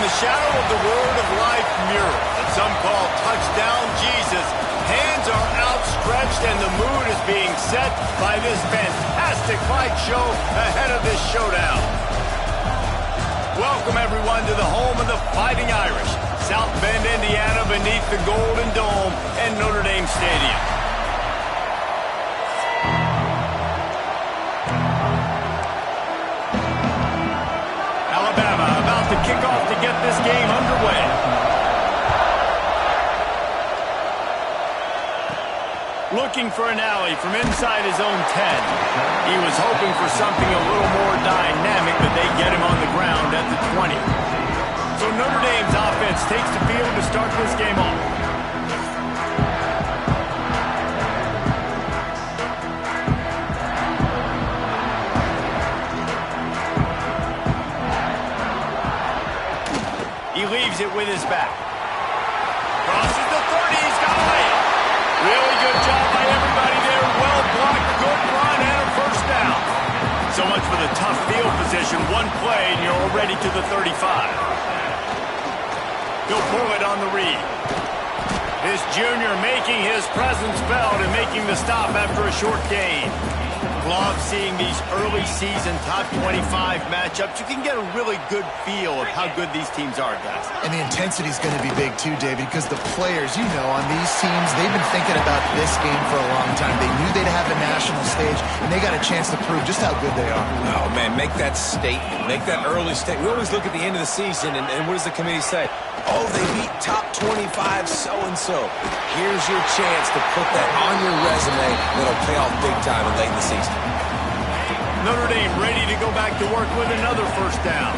In the shadow of the Word of Life mural that some call Touchdown Jesus, hands are outstretched and the mood is being set by this fantastic fight show ahead of this showdown. Welcome, everyone, to the home of the Fighting Irish, South Bend, Indiana, beneath the Golden Dome and Notre Dame Stadium. Alabama about to kick off to get this game underway. Looking for an alley from inside his own 10. He was hoping for something a little more dynamic, but they get him on the ground at the 20. So Notre Dame's offense takes the field to start this game off. He leaves it with his back. Crosses the 30, he's got away. Really good job by everybody there. Well blocked, good run, and a first down. So much for the tough field position. One play, and you're already to the 35. He'll pull it on the read. This junior making his presence felt and making the stop after a short gain. Love seeing these early season top 25 matchups. You can get a really good feel of how good these teams are, guys. And the intensity is going to be big too, David, because the players, you know, on these teams, they've been thinking about this game for a long time. They knew they'd have a national stage, and they got a chance to prove just how good they are. Oh, man, make that statement. Make that early statement. We always look at the end of the season, and what does the committee say? Oh, they beat top 25 so-and-so. Here's your chance to put that on your resume that'll pay off big time late in the season. Notre Dame ready to go back to work with another first down.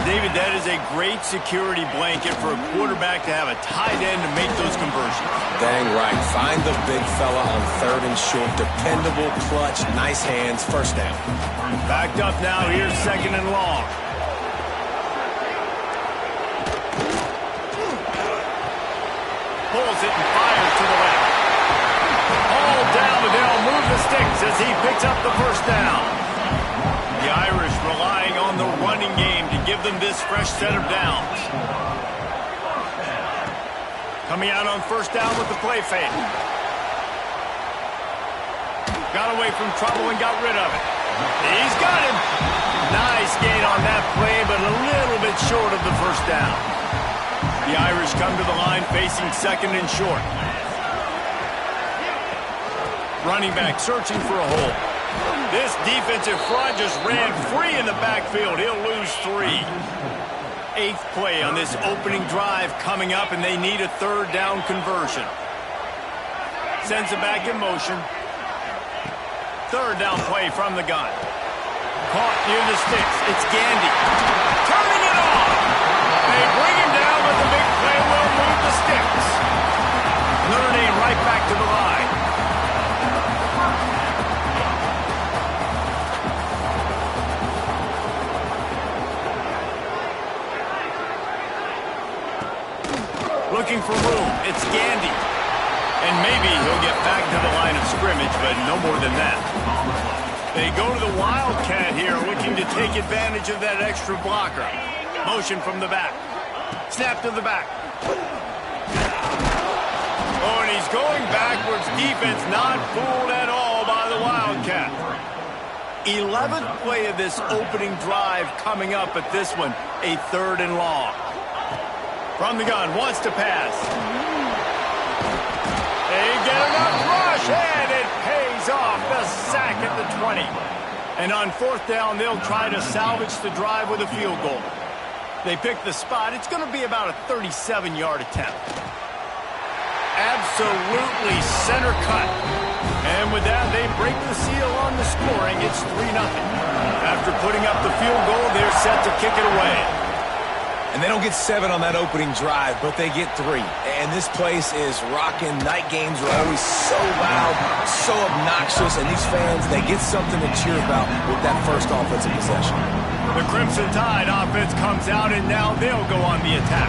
David, that is a great security blanket for a quarterback to have a tight end to make those conversions. Dang right. Find the big fella on third and short. Dependable, clutch, nice hands, first down. Backed up now. Here's second and long. Pulls it and fires to the left. All down, but they'll move the sticks as he picks up the first down. The Irish relying on the running game to give them this fresh set of downs. Coming out on first down with the play fake. Got away from trouble and got rid of it. He's got him. Nice gain on that play, but a little bit short of the first down. The Irish come to the line facing second and short. Running back searching for a hole. This defensive front just ran free in the backfield. He'll lose 3. 8th play on this opening drive coming up, and they need a third down conversion. Sends it back in motion. Third down play from the gun. Caught near the sticks. It's Gandy. Turning it off. They bring him down, but the big play will move the sticks. Notre Dame right back to the line. Looking for room. It's Gandy. And maybe he'll get back to the line of scrimmage, but no more than that. They go to the Wildcat here, looking to take advantage of that extra blocker. Motion from the back. Snap to the back. Oh, and he's going backwards. Defense not fooled at all by the Wildcat. 11th play of this opening drive coming up, but this one, a third and long. From the gun, wants to pass. They get enough rush, and it pays off. The sack at the 20. And on fourth down, they'll try to salvage the drive with a field goal. They pick the spot. It's going to be about a 37-yard attempt. Absolutely center cut. And with that, they break the seal on the scoring. It's 3-0. After putting up the field goal, they're set to kick it away. And they don't get 7 on that opening drive, but they get 3. And this place is rocking. Night games are always so loud, so obnoxious, and these fans, they get something to cheer about with that first offensive possession. The Crimson Tide offense comes out, and now they'll go on the attack.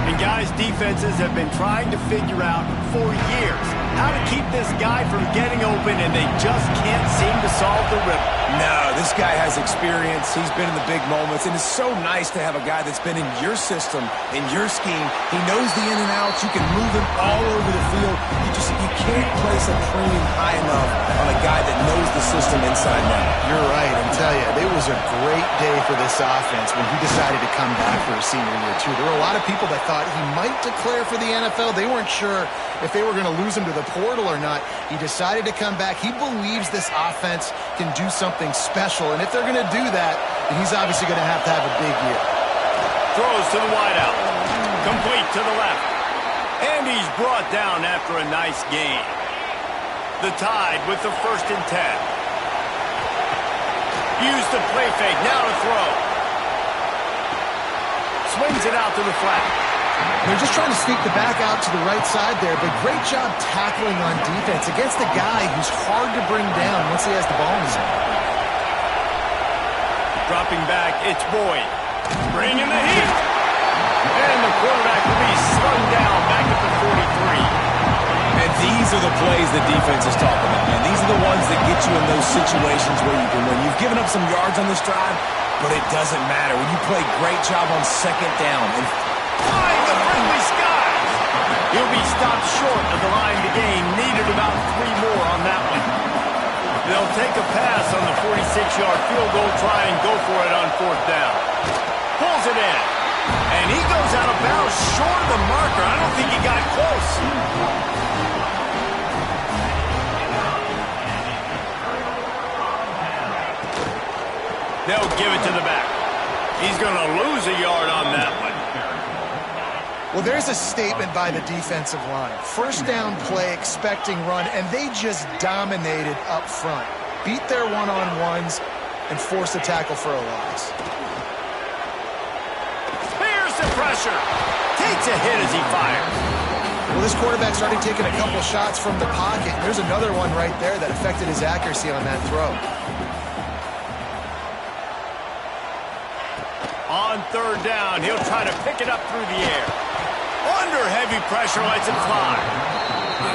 And guys, defenses have been trying to figure out for years how to keep this guy from getting open, and they just can't seem to solve the rhythm. No, this guy has experience. He's been in the big moments, and it's so nice to have a guy that's been in your system, in your scheme. He knows the in and outs. You can move him all over the field. You can't place a premium high enough on a guy that knows the system inside and out. You're right, and tell you, it was a great day for this offense when he decided to come back for his senior year, too. There were a lot of people that thought he might declare for the NFL. They weren't sure if they were going to lose him to the portal or not. He decided to come back. He believes this offense can do something special, and if they're going to do that, then he's obviously going to have a big year. Throws to the wideout. Complete to the left. And he's brought down after a nice gain. The Tide with the 1st and 10. Use the play fake. Now to throw. Swings it out to the flat. They're just trying to sneak the back out to the right side there, but great job tackling on defense against a guy who's hard to bring down once he has the ball in his hand. Dropping back, it's Boyd. Bringing the heat. And the quarterback will be slung down back at the 43. And these are the plays the defense is talking about, man. These are the ones that get you in those situations where you can win. You've given up some yards on this drive, but it doesn't matter. When you play great job on 2nd down and flying the friendly skies. He'll be stopped short of the line to gain. Needed about 3 more on that one. They'll take a pass on the 46-yard field goal, try and go for it on 4th down. Pulls it in. And he goes out of bounds short of the marker. I don't think he got close. They'll give it to the back. He's going to lose a yard on that one. Well, there's a statement by the defensive line. 1st down play, expecting run, and they just dominated up front. Beat their one-on-ones and forced a tackle for a loss. Here's the pressure. Takes a hit as he fires. Well, this quarterback started taking a couple shots from the pocket. There's another one right there that affected his accuracy on that throw. On 3rd down, he'll try to pick it up through the air. Under heavy pressure, lets it fly.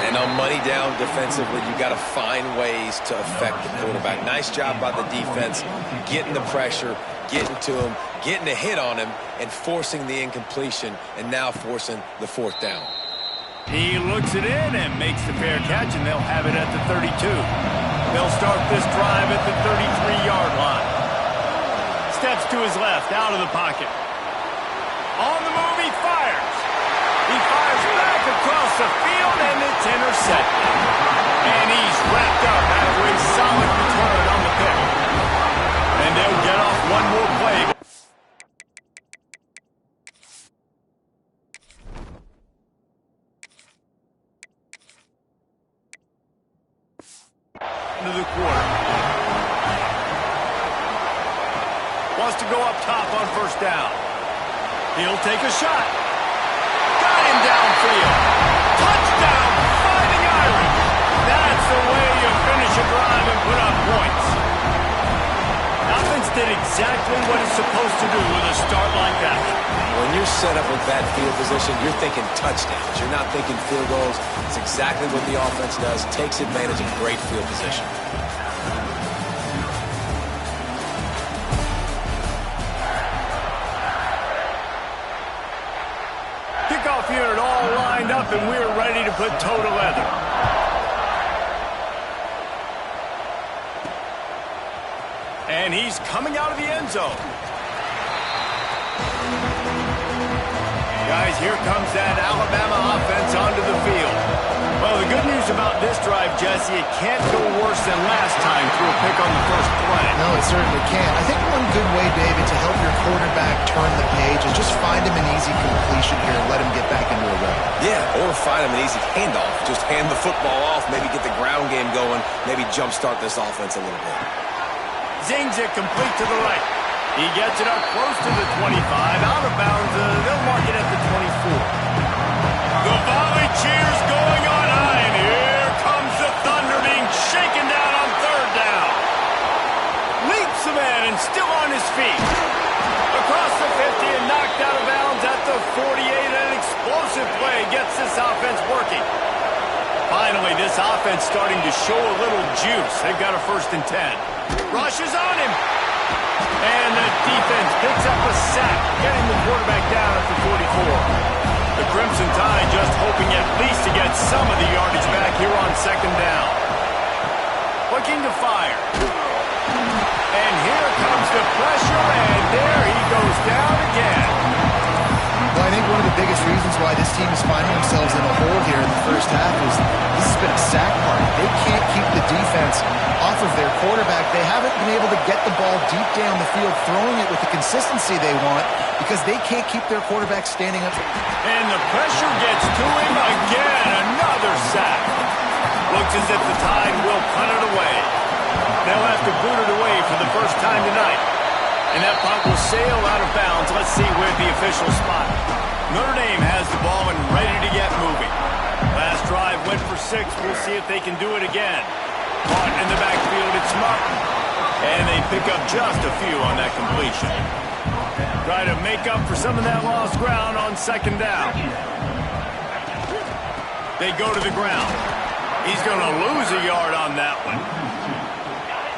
And on money down defensively, you got to find ways to affect the quarterback. Nice job by the defense, getting the pressure, getting to him, getting a hit on him, and forcing the incompletion, and now forcing the 4th down. He looks it in and makes the fair catch, and they'll have it at the 32. They'll start this drive at the 33-yard line. Steps to his left, out of the pocket. On the move, he fires. He fires back across the field, and it's intercepted. And he's wrapped up after a solid return on the pick. And they'll get off one more play. Into the quarter. Wants to go up top on 1st down. He'll take a shot. Got him downfield. Touchdown, Fighting Irish. That's the way you finish a drive and put up points. Offense did exactly what it's supposed to do with a start like that. When you're set up with that field position, you're thinking touchdowns. You're not thinking field goals. It's exactly what the offense does. Takes advantage of great field position. Kickoff unit all lined up, and we're ready to put toe to leather. And he's coming out of the end zone. Guys, here comes that Alabama offense onto the field. Well, the good news about this drive, Jesse, it can't go worse than last time through a pick on the 1st play. No, it certainly can't. I think one good way, David, to help your quarterback turn the page is just find him an easy completion here and let him get back into a rhythm. Yeah, or find him an easy handoff. Just hand the football off, maybe get the ground game going, maybe jumpstart this offense a little bit. Zings it complete to the right. He gets it up close to the 25. Out of bounds, they'll mark it at the 24. The volley cheers going on high, and here comes the Thunder being shaken down on 3rd down. Leaps the man and still on his feet. Across the 50 and knocked out of bounds at the 48. An explosive play gets this offense working. 5 Finally, this offense starting to show a little juice. They've got a 1st and 10. Rushes on him. And the defense picks up a sack, getting the quarterback down at the 44. The Crimson Tide just hoping at least to get some of the yardage back here on 2nd down. Looking to fire. And here comes the pressure, and there he goes down again. Well, I think one of the biggest reasons why this team is finding themselves in a hole here in the first half is this has been a sack party. They can't keep the defense off of their quarterback. They haven't been able to get the ball deep down the field, throwing it with the consistency they want because they can't keep their quarterback standing up. And the pressure gets to him again. Another sack. Looks as if the Tide will punt it away. They'll have to boot it away for the first time tonight. And that punt will sail out of bounds. Let's see where the official spot. Notre Dame has the ball and ready to get moving. Last drive went for 6. We'll see if they can do it again. Caught in the backfield, it's Martin. And they pick up just a few on that completion. Try to make up for some of that lost ground on 2nd down. They go to the ground. He's going to lose a yard on that one.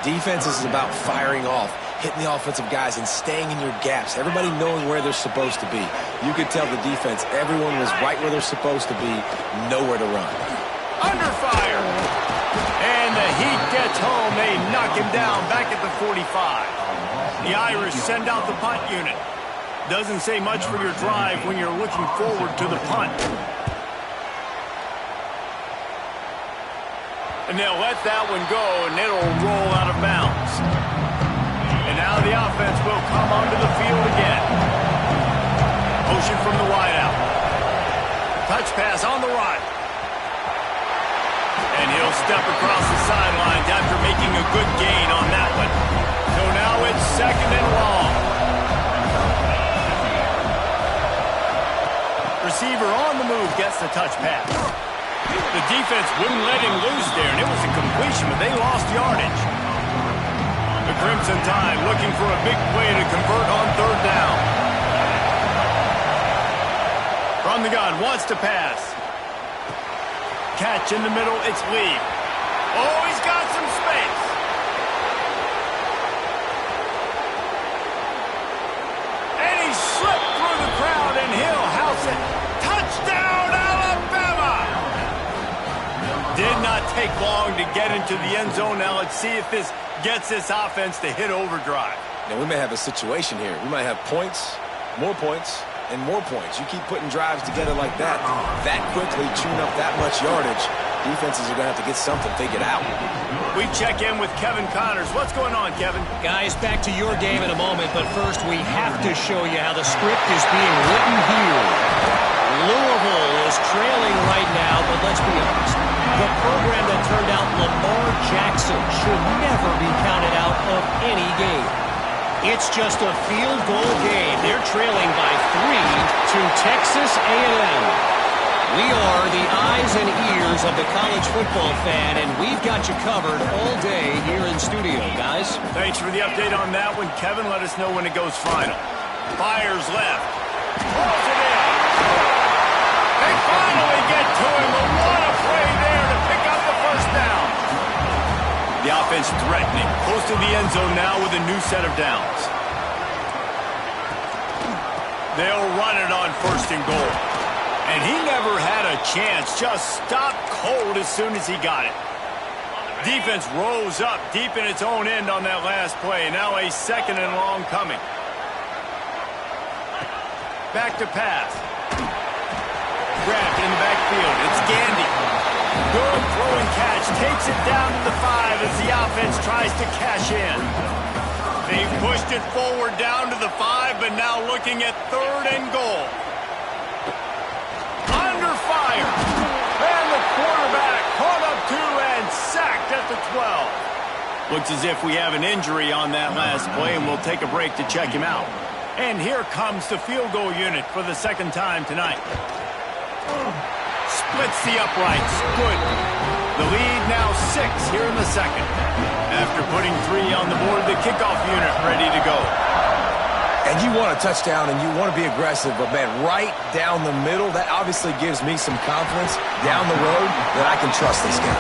Defense is about firing off, hitting the offensive guys and staying in your gaps. Everybody knowing where they're supposed to be. You could tell the defense, everyone was right where they're supposed to be, nowhere to run. Under fire. And the Heat gets home. They knock him down back at the 45. The Irish send out the punt unit. Doesn't say much for your drive when you're looking forward to the punt. And they'll let that one go, and it'll roll out of bounds. And now the offense will come onto the field again. Motion from the wideout. Touch pass on the run. And he'll step across the sidelines after making a good gain on that one. So now it's 2nd and long. Receiver on the move gets the touch pass. The defense wouldn't let him loose there, and it was a completion, but they lost yardage. The Crimson Tide looking for a big play to convert on 3rd down. From the gun, wants to pass. Catch in the middle, it's Lee. Oh, he's got some space. And he slipped through the crowd, and he'll house it. Touchdown, Alabama! Did not take long to get into the end zone. Now let's see if this gets this offense to hit overdrive. Now we may have a situation here. We might have points, and more points. You keep putting drives together like that quickly, chewing up that much yardage, defenses are going to have to get something figured out. We check in with Kevin Connors. What's going on, Kevin? Guys, back to your game in a moment, but first we have to show you how the script is being written here. Louisville is trailing right now, but let's be honest. The program that turned out Lamar Jackson should never be counted out of any game. It's just a field goal game. They're trailing by 3 to Texas A&M. We are the eyes and ears of the college football fan, and we've got you covered all day here in studio, guys. Thanks for the update on that one, Kevin. Let us know when it goes final. Fires left. Pulls it in. They finally get to him. But what a play there to pick up the 1st down. The offense threatening. Close to the end zone now with a new set of downs. They'll run it on 1st and goal. And he never had a chance. Just stopped cold as soon as he got it. Defense rose up deep in its own end on that last play. Now a 2nd and long coming. Back to pass. Grabbed in the backfield. It's Gandy. Good throwing catch. Takes it down to the 5 as the offense tries to cash in. They pushed it forward down to the 5, but now looking at 3rd and goal. Under fire. And the quarterback caught up to and sacked at the 12. Looks as if we have an injury on that last play, and we'll take a break to check him out. And here comes the field goal unit for the 2nd time tonight. Splits the uprights. Good. The lead now 6 here in the 2nd. After putting 3 on the board, the kickoff unit ready to go. And you want a touchdown and you want to be aggressive, but, man, right down the middle, that obviously gives me some confidence down the road that I can trust this guy.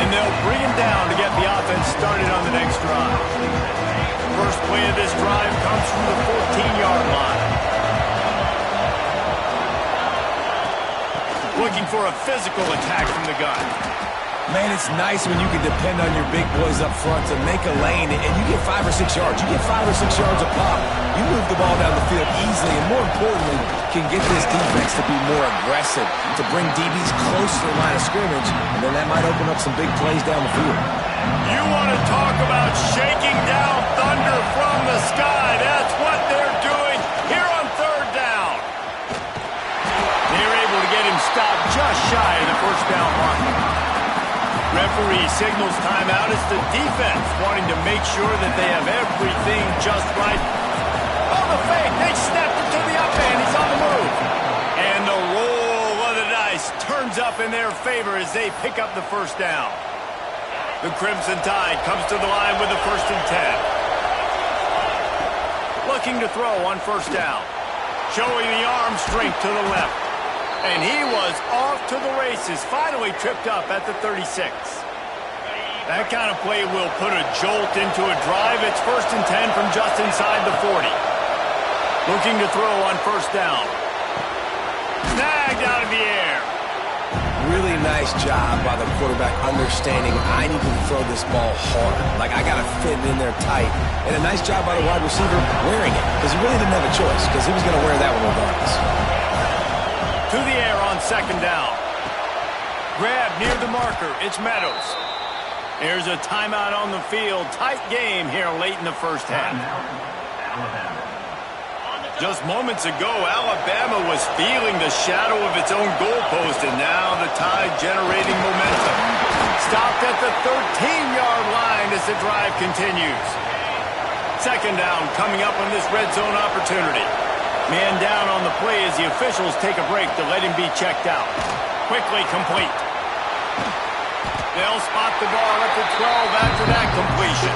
And they'll bring him down to get the offense started on the next drive. First play of this drive comes from the 14-yard line. Looking for a physical attack from the gun. Man, it's nice when you can depend on your big boys up front to make a lane, and you get 5 or 6 yards. You get 5 or 6 yards a pop. You move the ball down the field easily, and more importantly, can get this defense to be more aggressive, to bring DBs close to the line of scrimmage, and then that might open up some big plays down the field. You want to talk about shaking down thunder from the sky. That's what they're doing here on third down. They're able to get him stopped just shy of the first down mark. Referee signals timeout. It's the defense wanting to make sure that they have everything just right. Oh, the fake. They snapped it to the up end. He's on the move. And the roll of the dice turns up in their favor as they pick up the first down. The Crimson Tide comes to the line with the 1st and 10. Looking to throw on first down. Showing the arm strength to the left. And he was off to the races, finally tripped up at the 36. That kind of play will put a jolt into a drive. It's 1st and 10 from just inside the 40. Looking to throw on first down. Snagged out of the air. Really nice job by the quarterback understanding I need to throw this ball hard. Like, I got to fit it in there tight. And a nice job by the wide receiver wearing it, because he really didn't have a choice, because he was going to wear that one regardless. To the air on second down. Grab near the marker. It's Meadows. There's a timeout on the field. Tight game here late in the first half. Just moments ago, Alabama was feeling the shadow of its own goalpost, and now the Tide generating momentum. Stopped at the 13-yard line as the drive continues. Second down coming up on this red zone opportunity. Man down on the play as the officials take a break to let him be checked out. Quickly complete. They'll spot the ball at the 12 after that completion.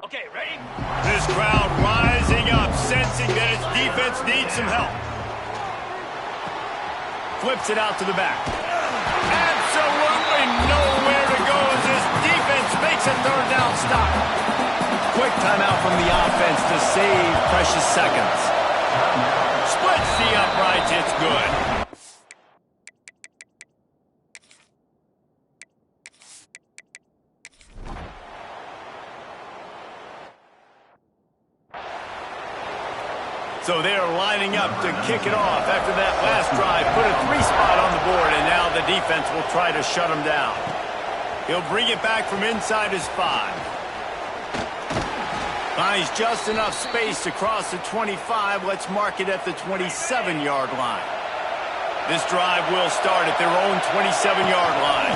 Okay, ready? This crowd rising up, sensing that its defense needs some help. Flips it out to the back. Absolutely nowhere to go as this defense makes a third down stop. Quick timeout from the offense to save precious seconds. Splits the uprights, it's good. So they're lining up to kick it off after that last drive. Put a 3-spot on the board, and now the defense will try to shut them down. He'll bring it back from inside his 5. Finds just enough space to cross the 25. Let's mark it at the 27-yard line. This drive will start at their own 27-yard line.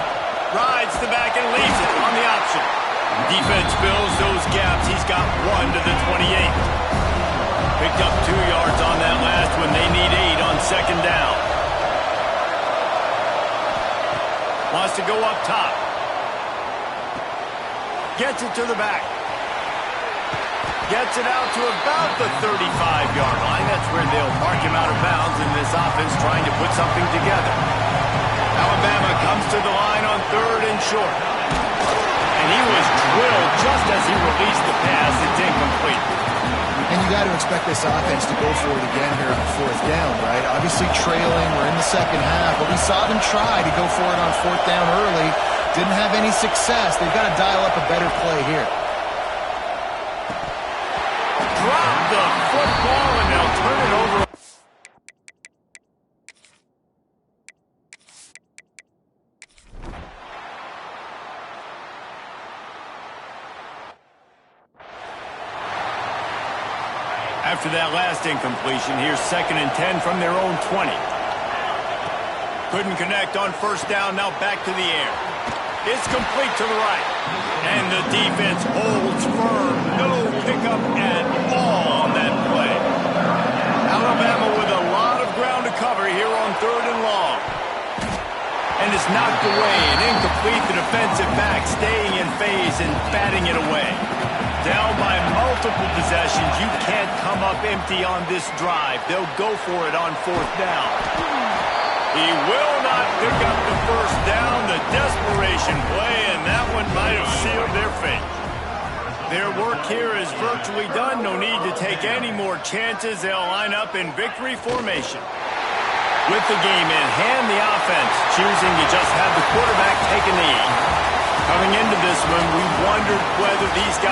Rides the back and leaves it on the option. Defense fills those gaps. He's got 1 to the 28. Picked up 2 yards on that last one. They need 8 on second down. Wants to go up top. Gets it to the back. Gets it out to about the 35-yard line. That's where they'll mark him out of bounds in this offense trying to put something together. Alabama comes to the line on 3rd and short. And he was drilled just as he released the pass. It's incomplete. And you got to expect this offense to go for it again here on 4th down, right? Obviously trailing, we're in the second half, but we saw them try to go for it on 4th down early. Didn't have any success. They've got to dial up a better play here. Drop the football, and they'll turn it over. After that last incompletion, here's 2nd and 10 from their own 20. Couldn't connect on 1st down, now back to the air. It's complete to the right. And the defense holds firm. No pickup at all on that play. Alabama with a lot of ground to cover here on 3rd and long. And it's knocked away and incomplete. The defensive back staying in phase and batting it away. Down by multiple possessions. You can't come up empty on this drive. They'll go for it on 4th down. He will not pick up the 1st down. The desperation play, and that one might have sealed their fate. Their work here is virtually done. No need to take any more chances. They'll line up in victory formation. With the game in hand, the offense choosing to just have the quarterback take a knee. Coming into this one, we wondered whether these guys